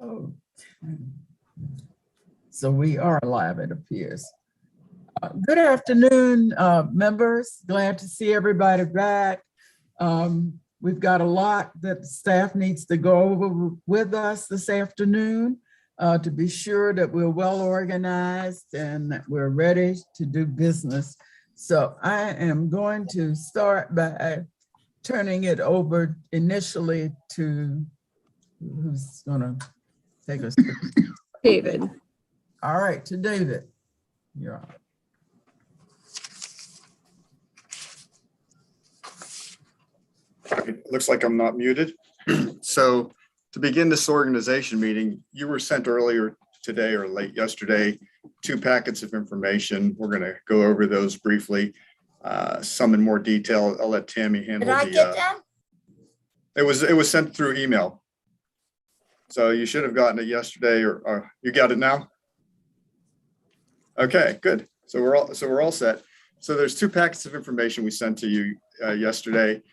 Oh, so we are live, it appears. Good afternoon, members. Glad to see everybody back. We've got a lot that the staff needs to go over with us this afternoon to be sure that we're well organized and that we're ready to do business. So I am going to start by turning it over initially to, who's gonna take us? David. All right, to David. You're on. It looks like I'm not muted. So to begin this organization meeting, you were sent earlier today or late yesterday, 2 packets of information. We're going to go over those briefly, some in more detail. I'll let Tammy handle Did I get them? It was sent through email. So you should have gotten it yesterday, or you got it now? Okay, good. So we're all set. So there's 2 packets of information we sent to you yesterday.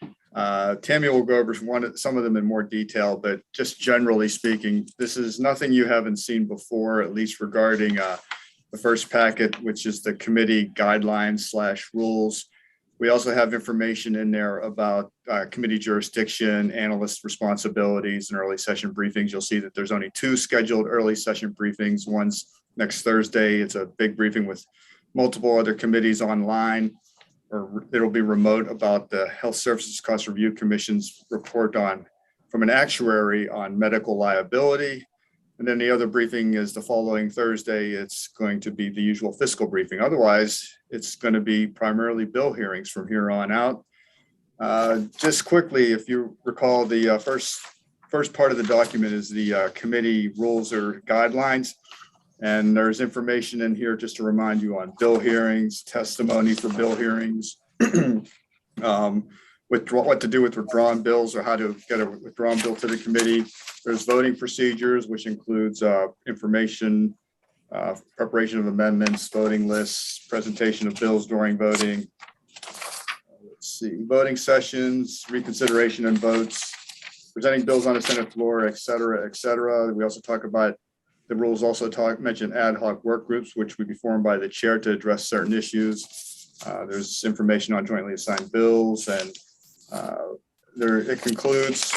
Tammy will go over some of them in more detail, but just generally speaking, this is nothing you haven't seen before, at least regarding the first packet, which is the committee guidelines/rules. We also have information in there about committee jurisdiction, analyst responsibilities, and early session briefings. You'll see that there's only 2 scheduled early session briefings. One's next Thursday. It's a big briefing with multiple other committees online, or it'll be remote, about the Health Services Cost Review Commission's report from an actuary on medical liability. And then the other briefing is the following Thursday. It's going to be the usual fiscal briefing. Otherwise, it's going to be primarily bill hearings from here on out. Just quickly, if you recall, the first part of the document is the committee rules or guidelines. And there's information in here just to remind you on bill hearings, testimony for bill hearings, what to do with withdrawn bills or how to get a withdrawn bill to the committee. There's voting procedures, which includes information, preparation of amendments, voting lists, presentation of bills during voting. Let's see, voting sessions, reconsideration and votes, presenting bills on the Senate floor, et cetera, et cetera. We also talk about the rules mention ad hoc work groups, which would be formed by the chair to address certain issues. There's information on jointly assigned bills, and it concludes,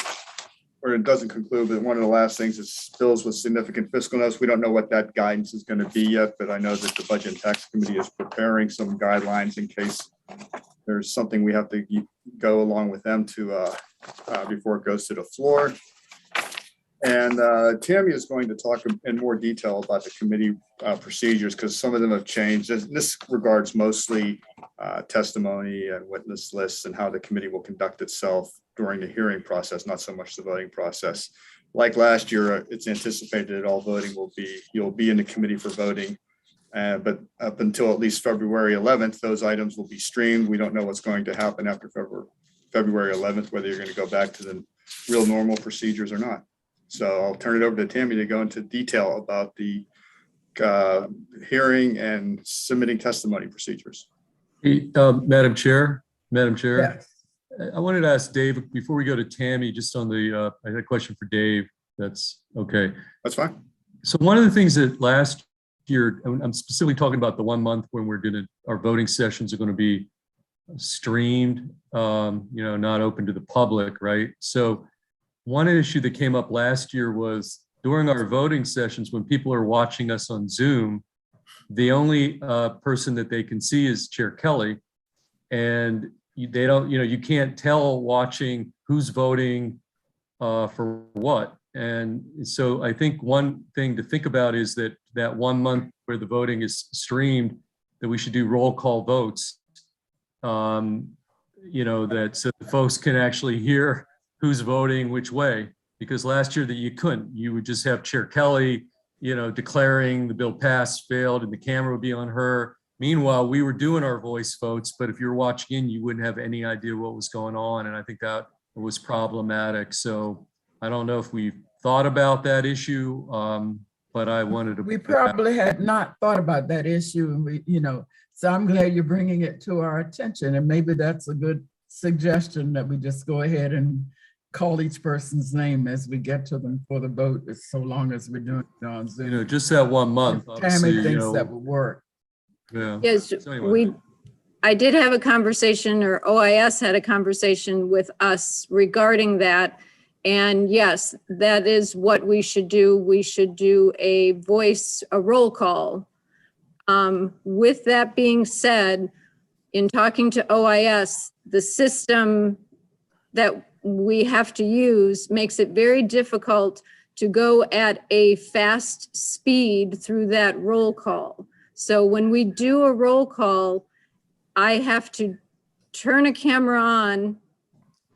or it doesn't conclude, but one of the last things is bills with significant fiscal notes. We don't know what that guidance is going to be yet, but I know that the Budget and Tax Committee is preparing some guidelines in case there's something we have to go along with them to before it goes to the floor. And Tammy is going to talk in more detail about the committee procedures, because some of them have changed. This regards mostly testimony and witness lists and how the committee will conduct itself during the hearing process, not so much the voting process. Like last year, it's anticipated that all voting you'll be in the committee for voting. But up until at least February 11th, those items will be streamed. We don't know what's going to happen after February 11th, whether you're going to go back to the real normal procedures or not. So I'll turn it over to Tammy to go into detail about the hearing and submitting testimony procedures. Hey, Madam Chair, Yes. I wanted to ask Dave, before we go to Tammy, just on the, I had a question for Dave. That's okay. That's fine. So one of the things that last year, I'm specifically talking about the 1 month when our voting sessions are going to be streamed, not open to the public, right? So one issue that came up last year was during our voting sessions, when people are watching us on Zoom, the only person that they can see is Chair Kelly. And they don't, you can't tell watching who's voting for what. And so I think one thing to think about is that 1 month where the voting is streamed, that we should do roll call votes, that so the folks can actually hear who's voting which way, because last year that you couldn't. You would just have Chair Kelly, declaring the bill passed, failed, and the camera would be on her. Meanwhile, we were doing our voice votes, but if you're watching in, you wouldn't have any idea what was going on. And I think that was problematic. So I don't know if we've thought about that issue, but I wanted to. We probably had not thought about that issue, and so I'm glad you're bringing it to our attention. And maybe that's a good suggestion, that we just go ahead and call each person's name as we get to them for the vote, as so long as we're doing it on Zoom. Just that 1 month, If obviously, Tammy thinks that would work. yeah. Yes, So anyway. I did have a conversation, or OIS had a conversation with us regarding that. And yes, that is what we should do. We should do a roll call. With that being said, in talking to OIS, the system that we have to use makes it very difficult to go at a fast speed through that roll call. So when we do a roll call, I have to turn a camera on,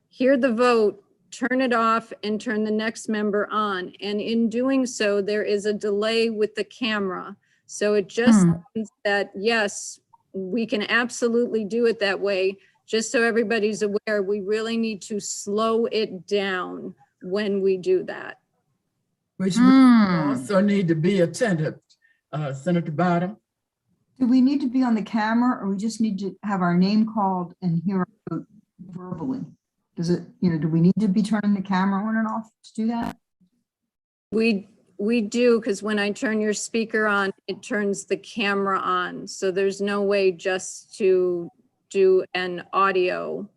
hear the vote, turn it off, and turn the next member on. And in doing so, there is a delay with the camera. So it just means that, yes, we can absolutely do it that way. Just so everybody's aware, we really need to slow it down when we do that. Which we also need to be attentive. Senator Bottom? Do we need to be on the camera, or we just need to have our name called and hear our vote verbally? Does it, do we need to be turning the camera on and off to do that? We do, because when I turn your speaker on, it turns the camera on. So there's no way just to do an audio.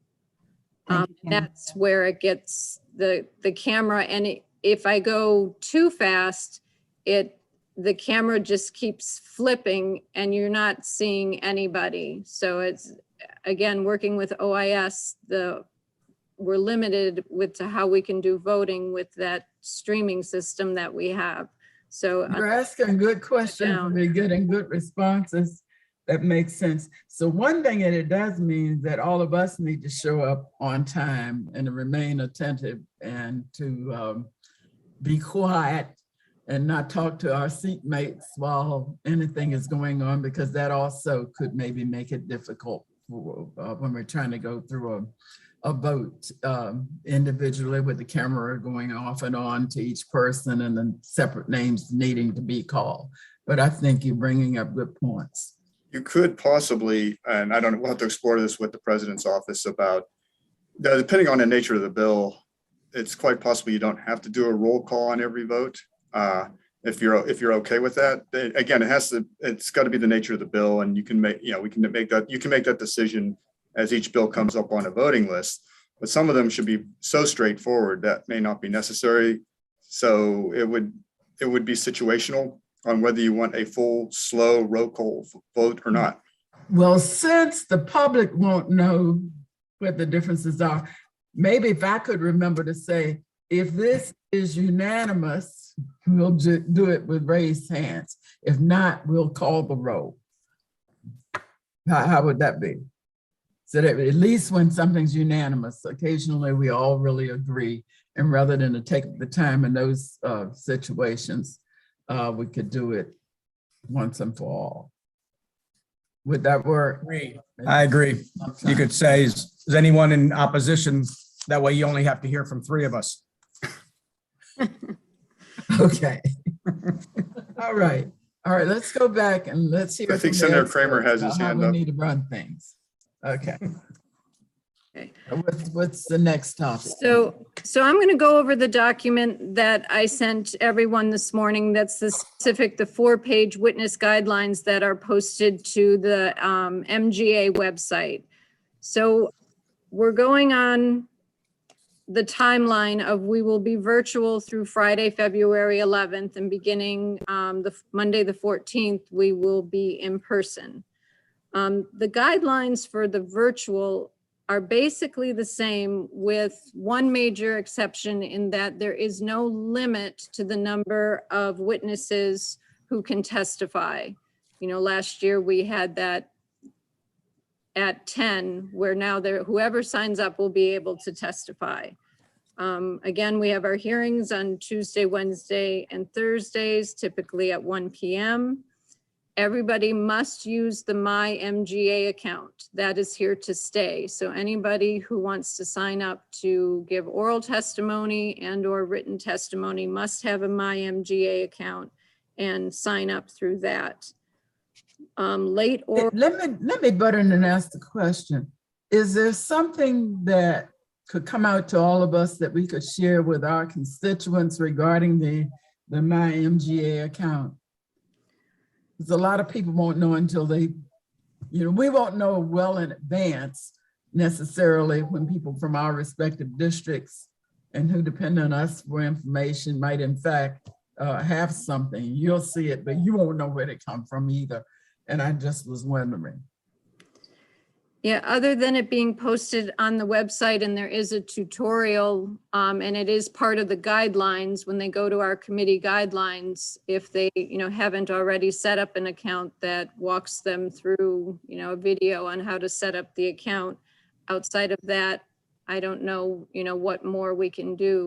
Thank you, Kim. That's where it gets the camera. And if I go too fast, the camera just keeps flipping and you're not seeing anybody. So it's, again, working with OIS, we're limited to how we can do voting with that streaming system that we have. So You're asking good questions and we're getting good responses. That makes sense. So one thing that it does mean that all of us need to show up on time and to remain attentive and to be quiet and not talk to our seatmates while anything is going on, because that also could maybe make it difficult for, when we're trying to go through a vote individually with the camera going off and on to each person and then separate names needing to be called. But I think you're bringing up good points. You could possibly, and I don't know, we'll have to explore this with the president's office about, depending on the nature of the bill, it's quite possible you don't have to do a roll call on every vote. If you're okay with that, again, it's got to be the nature of the bill, and you can make, you can make that decision as each bill comes up on a voting list. But some of them should be so straightforward that may not be necessary. So it would be situational on whether you want a full, slow roll call vote or not. Well, since the public won't know what the differences are, maybe if I could remember to say, if this is unanimous, we'll do it with raised hands. If not, we'll call the roll. How would that be? So that at least when something's unanimous, occasionally we all really agree. And rather than to take the time in those situations, we could do it once and for all. Would that work? I agree. You could say, is anyone in opposition? That way you only have to hear from 3 of us. Okay. All right. All right, let's go back and let's hear. I think from the Senator Kramer experts has his about how hand we up. need to run things. Okay. Okay. What's the next topic? So I'm going to go over the document that I sent everyone this morning. That's the 4-page witness guidelines that are posted to the MGA website. So we're going on the timeline of we will be virtual through Friday, February 11th, and beginning the Monday, the 14th, we will be in person. The guidelines for the virtual are basically the same, with one major exception in that there is no limit to the number of witnesses who can testify. Last year we had that at 10, where now whoever signs up will be able to testify. Again, we have our hearings on Tuesday, Wednesday, and Thursdays, typically at 1 p.m. Everybody must use the My MGA account. That is here to stay. So anybody who wants to sign up to give oral testimony and/or written testimony must have a My MGA account and sign up through that. Let me butt in and ask the question. Is there something that could come out to all of us that we could share with our constituents regarding the My MGA account. Because a lot of people won't know until they, we won't know well in advance necessarily when people from our respective districts and who depend on us for information might in fact have something. You'll see it, but you won't know where they come from either. And I just was wondering. Yeah, other than it being posted on the website and there is a tutorial, and it is part of the guidelines when they go to our committee guidelines, if they, haven't already set up an account that walks them through, a video on how to set up the account. Outside of that, I don't know, what more we can do.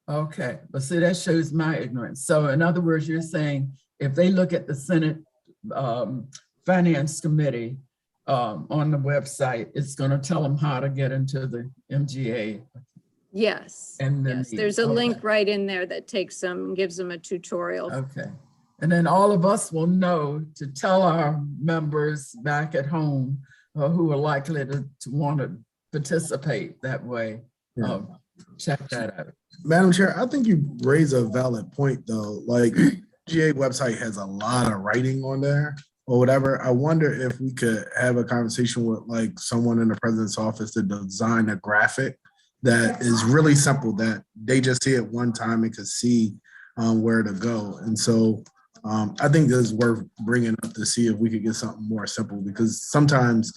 Okay, but see, that shows my ignorance. So in other words, you're saying if they look at the Senate Finance Committee on the website, it's going to tell them how to get into the MGA. Yes, And then yes, there's a link right in there that takes them, gives them a tutorial. Okay. And then all of us will know to tell our members back at home who are likely to want to participate that way. Yeah. Check that out. Madam Chair, I think you raise a valid point though. Like GA website has a lot of writing on there or whatever. I wonder if we could have a conversation with like someone in the president's office to design a graphic that is really simple, that they just see it one time and can see where to go. And so I think this is worth bringing up to see if we could get something more simple, because sometimes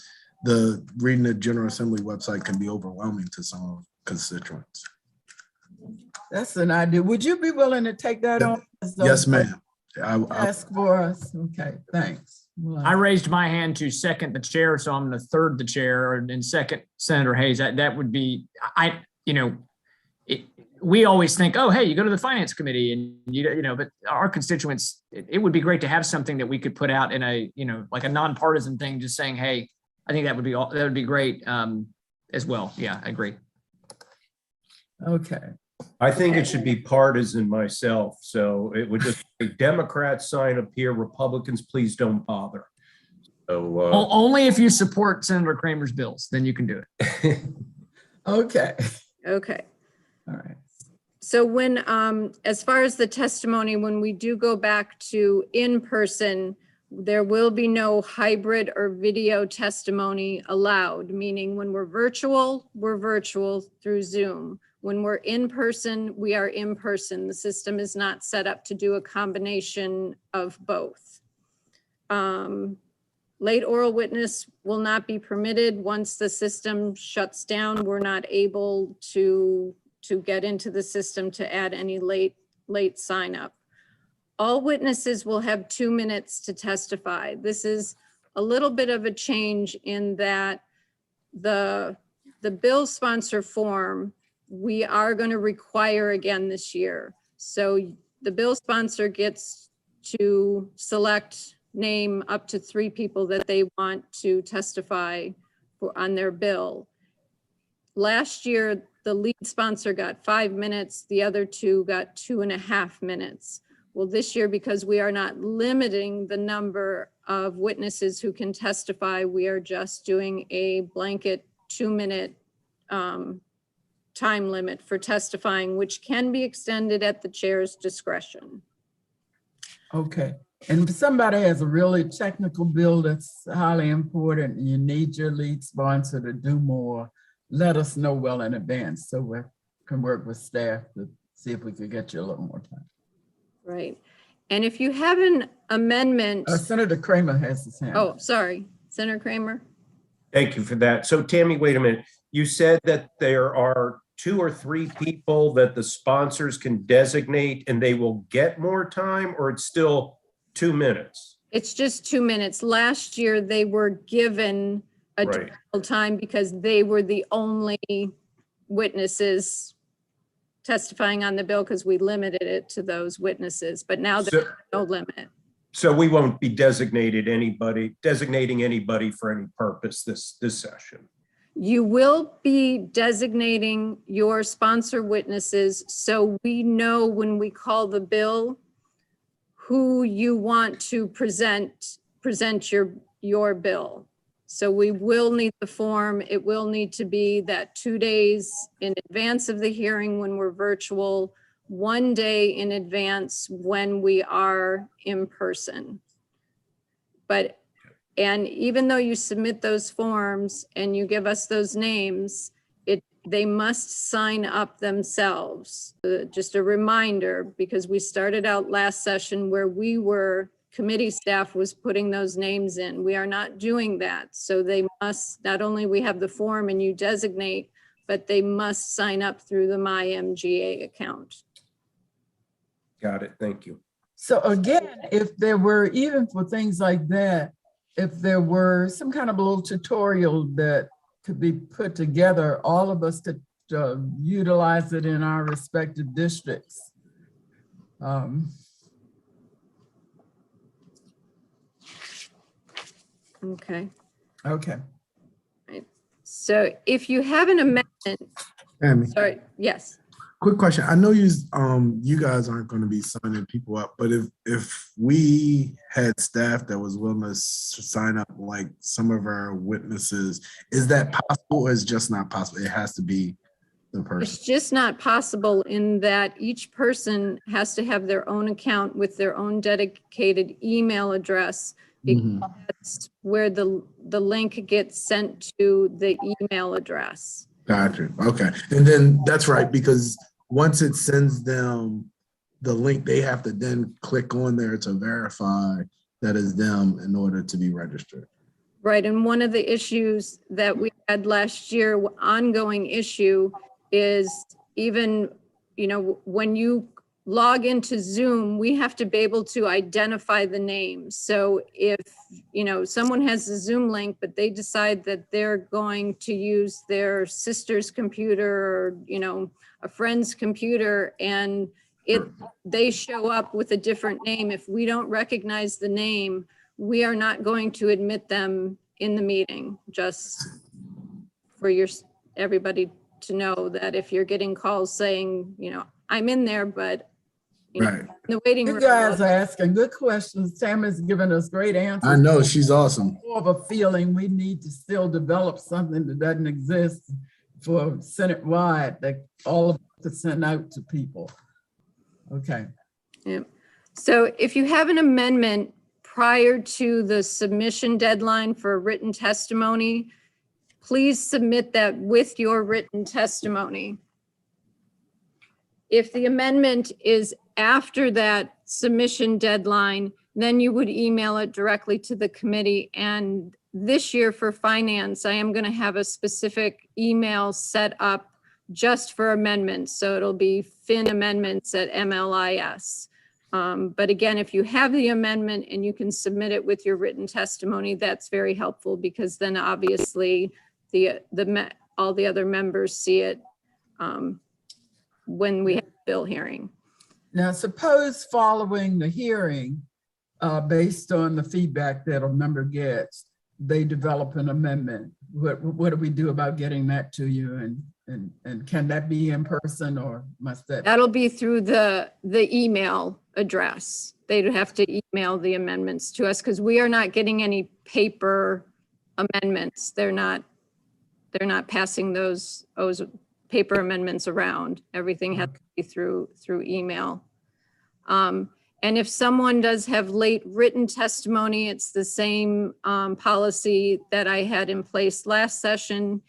reading the General Assembly website can be overwhelming to some constituents. That's an idea. Would you be willing to take that on? Yes, ma'am. Ask for us. Okay, thanks. I raised my hand to second the chair, so I'm going to third the chair and second Senator Hayes. That would be, we always think, oh, hey, you go to the Finance Committee and but our constituents, it would be great to have something that we could put out in a, like a nonpartisan thing, just saying, hey, I think that would be great as well. Yeah, I agree. Okay. I think it should be partisan myself. So it would just be Democrats sign up here, Republicans, please don't bother. So only if you support Senator Kramer's bills, then you can do it. Okay. Okay. All right. So when, as far as the testimony, when we do go back to in-person, there will be no hybrid or video testimony allowed, meaning when we're virtual through Zoom. When we're in person, we are in person. The system is not set up to do a combination of both. Late oral witness will not be permitted. Once the system shuts down, we're not able to get into the system to add any late sign up. All witnesses will have 2 minutes to testify. This is a little bit of a change in that the bill sponsor form, we are going to require again this year. So the bill sponsor gets to name up to 3 people that they want to testify on their bill. Last year, the lead sponsor got 5 minutes. The other 2 got 2.5 minutes. Well, this year, because we are not limiting the number of witnesses who can testify, we are just doing a blanket 2-minute time limit for testifying, which can be extended at the chair's discretion. Okay. And if somebody has a really technical bill that's highly important and you need your lead sponsor to do more, let us know well in advance so we can work with staff to see if we could get you a little more time. Right. And if you have an amendment. Senator Kramer has his hand. Oh, sorry, Senator Kramer. thank you for that. So Tammy, wait a minute. You said that there are 2 or 3 people that the sponsors can designate and they will get more time, or it's still 2 minutes? It's just 2 minutes. Last year, they were given additional time because they were the only witnesses testifying on the bill because we limited it to those witnesses, but now there's no limit. So we won't be designating anybody for any purpose this session. You will be designating your sponsor witnesses so we know when we call the bill who you want to present your bill. So we will need the form. It will need to be that 2 days in advance of the hearing when we're virtual, 1 day in advance when we are in person. But, and even though you submit those forms and you give us those names, they must sign up themselves. Just a reminder, because we started out last session where committee staff was putting those names in. We are not doing that. So they must, not only we have the form and you designate, but they must sign up through the MyMGA account. Got it. Thank you. So again, if there were, even for things like that, if there were some kind of a little tutorial that could be put together, all of us to utilize it in our respective districts. Okay. Okay. Right. So if you have an amendment, Tammy, sorry, yes. quick question. I know you guys aren't going to be signing people up, but if we had staff that was willing to sign up, like some of our witnesses, is that possible or is just not possible? It has to be the It's person. just not possible in that each person has to have their own account with their own dedicated email address. Mhm. That's where the link gets sent to the email address. Gotcha. Okay. And then that's right, because once it sends them the link, they have to then click on there to verify that is them in order to be registered. Right, and one of the issues that we had last year, ongoing issue, is even, when you log into Zoom, we have to be able to identify the names. So if, someone has a Zoom link, but they decide that they're going to use their sister's computer or, a friend's computer, and they show up with a different name, if we don't recognize the name, we are not going to admit them in the meeting, just for everybody to know that if you're getting calls saying, I'm in there, but Right. in the waiting You room. guys are asking good questions. Tammy's given us great answers. I know, she's awesome. More of a feeling we need to still develop something that doesn't exist for Senate-wide that all of us could send out to people. Okay. Yeah. So if you have an amendment prior to the submission deadline for written testimony, please submit that with your written testimony. If the amendment is after that submission deadline, then you would email it directly to the committee. And this year for finance, I am going to have a specific email set up just for amendments. So it'll be finamendments@MLIS. But again, if you have the amendment and you can submit it with your written testimony, that's very helpful, because then obviously all the other members see it when we have the bill hearing. Now, suppose following the hearing, based on the feedback that a member gets, they develop an amendment. What do we do about getting that to you? And can that be in person, or must that? That'll be through the email address. They'd have to email the amendments to us, because we are not getting any paper amendments. They're not passing those paper amendments around. Everything has to be through email. And if someone does have late written testimony, it's the same policy that I had in place last session.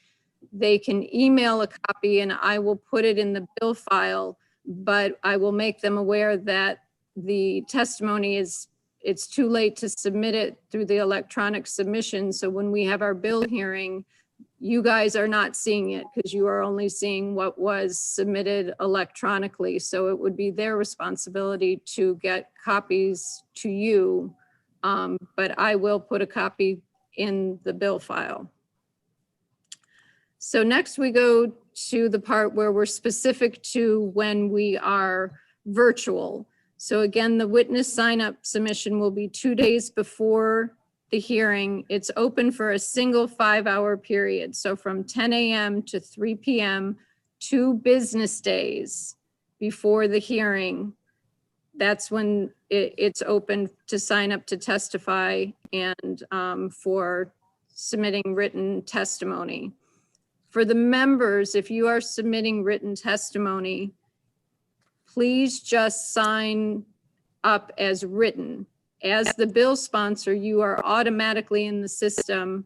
They can email a copy and I will put it in the bill file, but I will make them aware that the testimony it's too late to submit it through the electronic submission. So when we have our bill hearing, you guys are not seeing it, because you are only seeing what was submitted electronically. So it would be their responsibility to get copies to you. But I will put a copy in the bill file. So next we go to the part where we're specific to when we are virtual. So again, the witness sign-up submission will be 2 days before the hearing. It's open for a single 5-hour period. So from 10 a.m. to 3 p.m., 2 business days before the hearing, that's when it's open to sign up to testify and for submitting written testimony. For the members, if you are submitting written testimony, please just sign up as written. As the bill sponsor, you are automatically in the system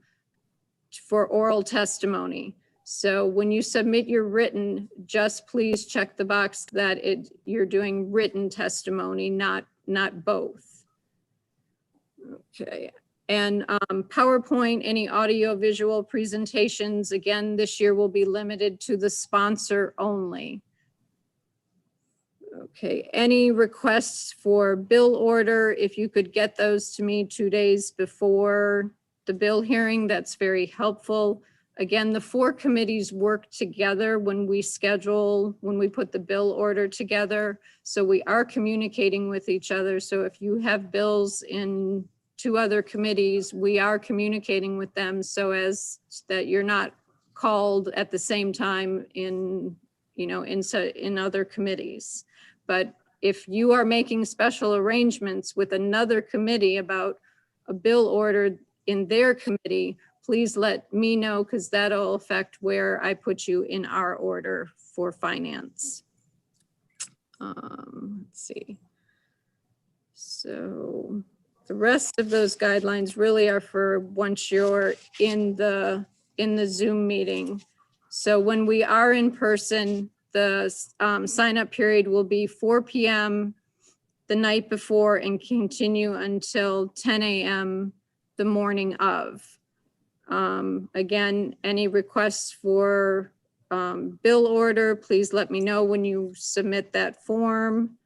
for oral testimony. So when you submit your written, just please check the box that you're doing written testimony, not both. Okay. And PowerPoint, any audio visual presentations, again, this year will be limited to the sponsor only. Okay, any requests for bill order? If you could get those to me 2 days before the bill hearing, that's very helpful. Again, the 4 committees work together when we put the bill order together. So we are communicating with each other. So if you have bills in 2 other committees, we are communicating with them so as that you're not called at the same time in other committees. But if you are making special arrangements with another committee about a bill order in their committee, please let me know, because that'll affect where I put you in our order for finance. Let's see. So the rest of those guidelines really are for once you're in the Zoom meeting. So when we are in person, the sign-up period will be 4 p.m. the night before and continue until 10 a.m. the morning of. Again, any requests for bill order, please let me know when you submit that form.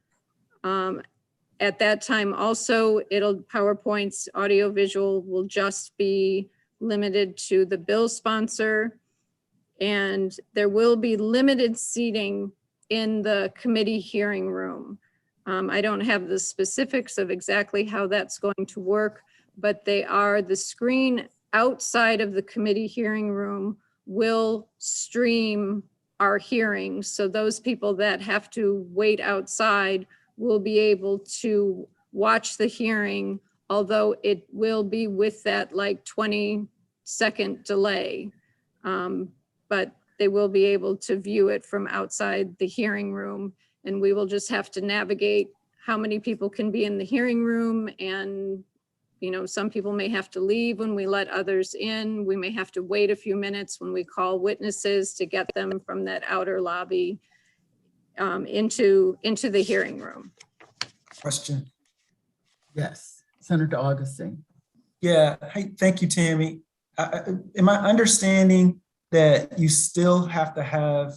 At that time also, PowerPoint's audio visual will just be limited to the bill sponsor. And there will be limited seating in the committee hearing room. I don't have the specifics of exactly how that's going to work, but the screen outside of the committee hearing room will stream our hearings. So those people that have to wait outside will be able to watch the hearing, although it will be with that like 20-second delay. But they will be able to view it from outside the hearing room, and we will just have to navigate how many people can be in the hearing room. And, some people may have to leave when we let others in. We may have to wait a few minutes when we call witnesses to get them from that outer lobby into the hearing room. Question. Yes, Senator Augustine. Yeah, hey, thank you, Tammy. Am I understanding that you still have to have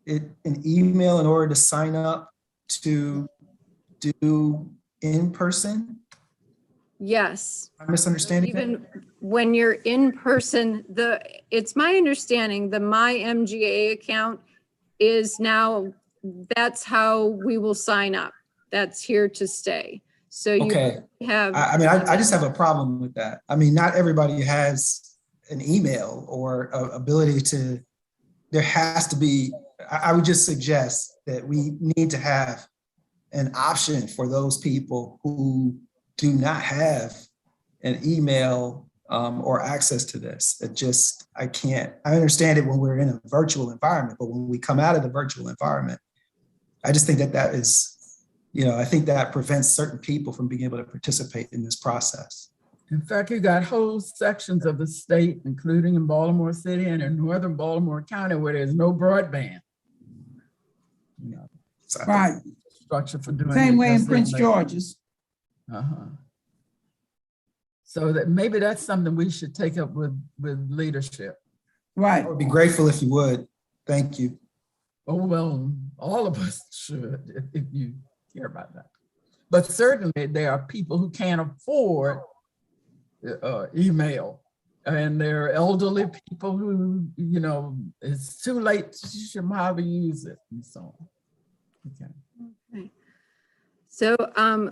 an email in order to sign up to do in person? Yes. I'm misunderstanding. Even when you're in person, it's my understanding the My MGA account is now, that's how we will sign up. That's here to stay. So you have. I just have a problem with that. I mean, not everybody has an email or ability to, there has to be, I would just suggest that we need to have an option for those people who do not have an email or access to this. I understand it when we're in a virtual environment, but when we come out of the virtual environment, I just think that is, I think that prevents certain people from being able to participate in this process. In fact, you got whole sections of the state, including in Baltimore City and in northern Baltimore County, where there's no broadband. Right. Structure for doing Same it, way in just Prince like- George's. So that maybe that's something we should take up with leadership. Right. I would be grateful if you would. Thank you. Oh, well, all of us should, if you care about that. But certainly there are people who can't afford email, and there are elderly people who, it's too late to teach them how to use it and so on. Okay. So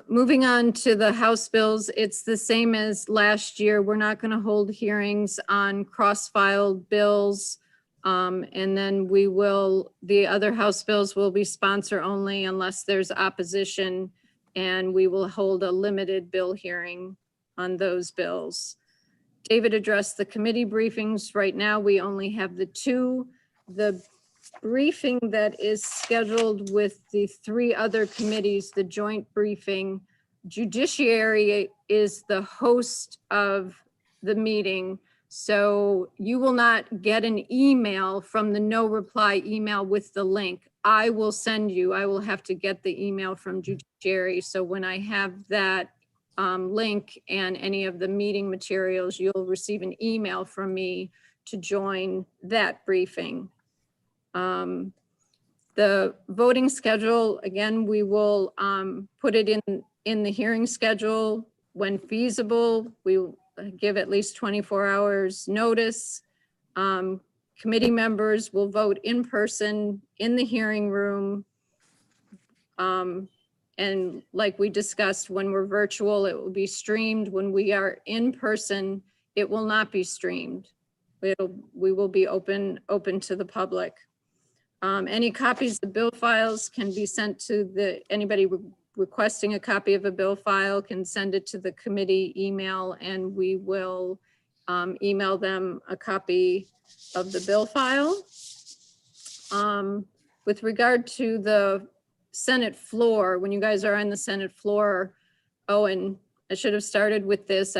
moving on to the House bills, it's the same as last year. We're not going to hold hearings on cross-filed bills. And then the other House bills will be sponsor only unless there's opposition, and we will hold a limited bill hearing on those bills. David addressed the committee briefings. Right now, we only have the two. The briefing that is scheduled with the three other committees, the joint briefing, Judiciary is the host of the meeting. So you will not get an email from the no reply email with the link. I will send you, I will have to get the email from Judiciary. So when I have that link and any of the meeting materials, you'll receive an email from me to join that briefing. The voting schedule, again, we will put it in the hearing schedule when feasible. We will give at least 24 hours notice. Committee members will vote in person in the hearing room. And like we discussed, when we're virtual, it will be streamed. When we are in person, it will not be streamed. We will be open to the public. Any copies of bill files can be sent to anybody requesting a copy of a bill file can send it to the committee email, and we will email them a copy of the bill file. With regard to the Senate floor, when you guys are on the Senate floor, oh, and I should have started with this.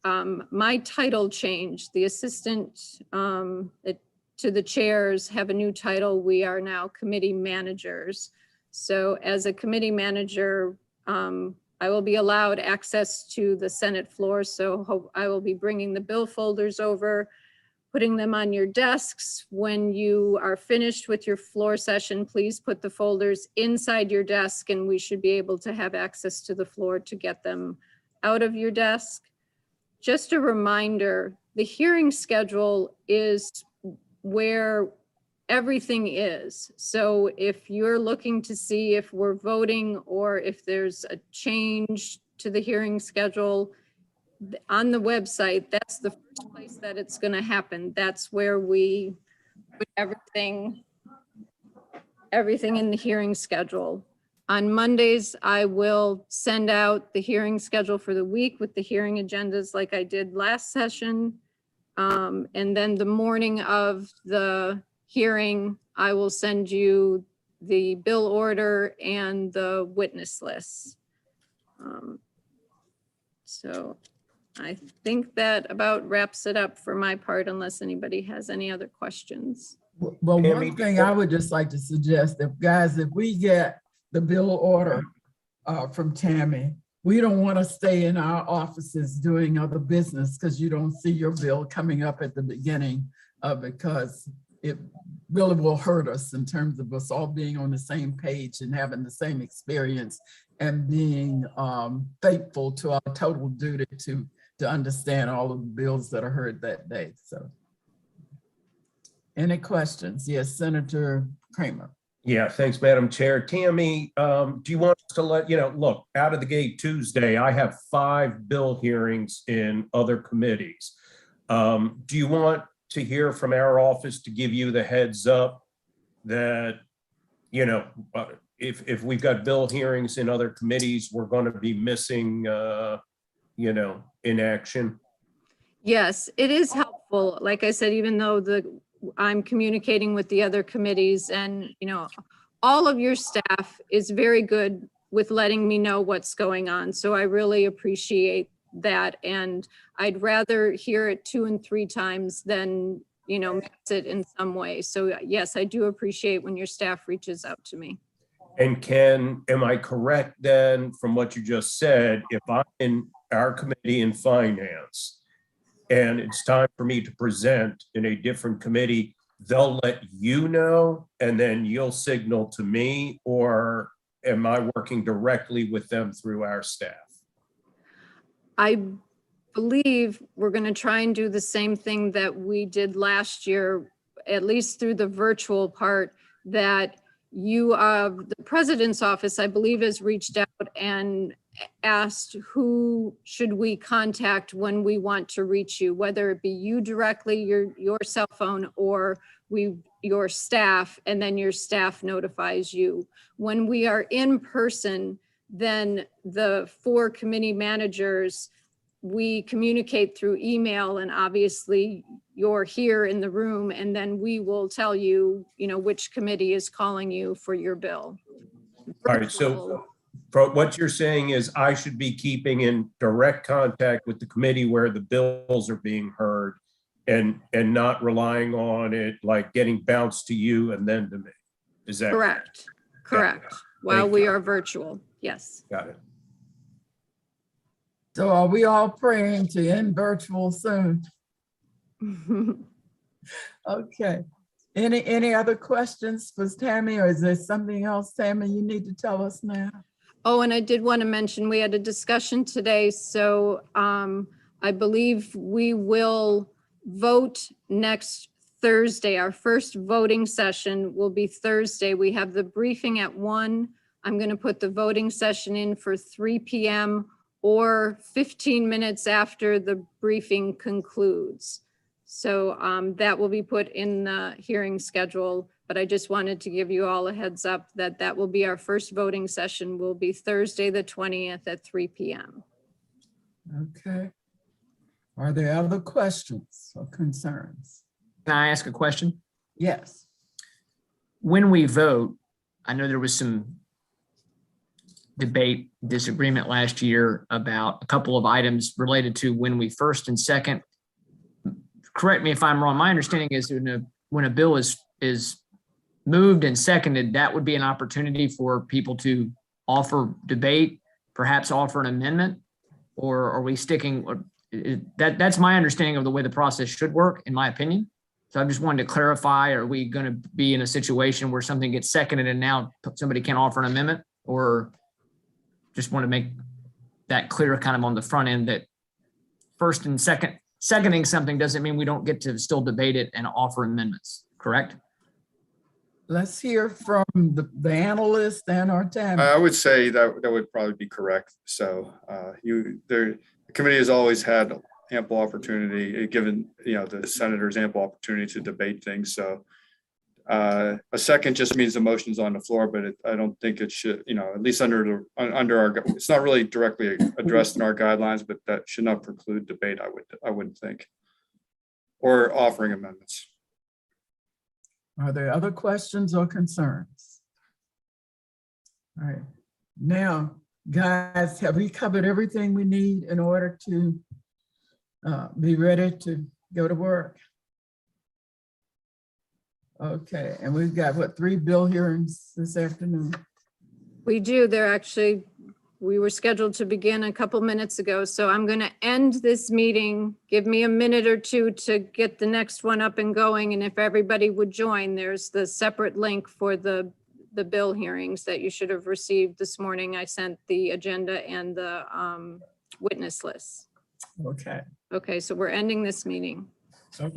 My title changed. The assistant to the chairs have a new title. We are now committee managers. So as a committee manager, I will be allowed access to the Senate floor. So I will be bringing the bill folders over, putting them on your desks. When you are finished with your floor session, please put the folders inside your desk, and we should be able to have access to the floor to get them out of your desk. Just a reminder, the hearing schedule is where everything is. So if you're looking to see if we're voting or if there's a change to the hearing schedule, on the website, that's the first place that it's going to happen. That's where we put everything in the hearing schedule. On Mondays, I will send out the hearing schedule for the week with the hearing agendas like I did last session. And then the morning of the hearing, I will send you the bill order and the witness lists. So I think that about wraps it up for my part, unless anybody has any other questions. Well, one thing I would just like to suggest, if we get the bill order from Tammy, we don't want to stay in our offices doing other business because you don't see your bill coming up at the beginning because it really will hurt us in terms of us all being on the same page and having the same experience and being faithful to our total duty to understand all of the bills that are heard that day. So any questions? Yes, Senator Kramer. Yeah, thanks, Madam Chair. Tammy, do you want us to look, out of the gate Tuesday, I have 5 bill hearings in other committees. Do you want to hear from our office to give you the heads up that, if we've got bill hearings in other committees, we're going to be missing, in action? Yes, it is helpful. Like I said, even though I'm communicating with the other committees and, all of your staff is very good with letting me know what's going on. So I really appreciate that. And I'd rather hear it 2 and 3 times than, miss it in some way. So yes, I do appreciate when your staff reaches out to me. And am I correct then, from what you just said, if I'm in our committee in finance and it's time for me to present in a different committee, they'll let you know and then you'll signal to me, or am I working directly with them through our staff? I believe we're going to try and do the same thing that we did last year, at least through the virtual part, that the president's office, I believe, has reached out and asked who should we contact when we want to reach you, whether it be you directly, your cell phone, or your staff, and then your staff notifies you. When we are in person, then the 4 committee managers we communicate through email, and obviously you're here in the room, and then we will tell you, which committee is calling you for your bill. All right, so what you're saying is I should be keeping in direct contact with the committee where the bills are being heard and not relying on it like getting bounced to you and then to me. Is that Correct? Correct. While Thank we you. are virtual, yes. Got it. So are we all praying to end virtual soon? Okay. Any other questions for Tammy, or is there something else, Tammy, you need to tell us now? Oh, and I did want to mention, we had a discussion today, so I believe we will vote next Thursday. Our first voting session will be Thursday. We have the briefing at 1. I'm going to put the voting session in for 3 p.m. or 15 minutes after the briefing concludes. So that will be put in the hearing schedule, but I just wanted to give you all a heads up that that will be our first voting session, will be Thursday, the 20th at 3 p.m. Okay. Are there other questions or concerns? Can I ask a question? Yes. When we vote, I know there was some debate, disagreement last year about a couple of items related to when we first and second. Correct me if I'm wrong. My understanding is when a bill is moved and seconded, that would be an opportunity for people to offer debate, perhaps offer an amendment, or are we sticking? That's my understanding of the way the process should work, in my opinion. So I just wanted to clarify, are we going to be in a situation where something gets seconded and now somebody can offer an amendment? Or just want to make that clear kind of on the front end that first and seconding something doesn't mean we don't get to still debate it and offer amendments, correct? Let's hear from the analyst and our Tammy. I would say that would probably be correct. So the committee has always had ample opportunity, given the senators ample opportunity to debate things. So a second just means the motion's on the floor, but I don't think it should, at least under our, it's not really directly addressed in our guidelines, but that should not preclude debate. I wouldn't think, or offering amendments. Are there other questions or concerns? All right. Now, guys, have we covered everything we need in order to be ready to go to work? Okay, and we've got, what, 3 bill hearings this afternoon? We do. We were scheduled to begin a couple minutes ago, so I'm going to end this meeting. Give me a minute or two to get the next one up and going, and if everybody would join, there's the separate link for the bill hearings that you should have received this morning. I sent the agenda and the witness list. Okay. Okay, so we're ending this meeting. Okay.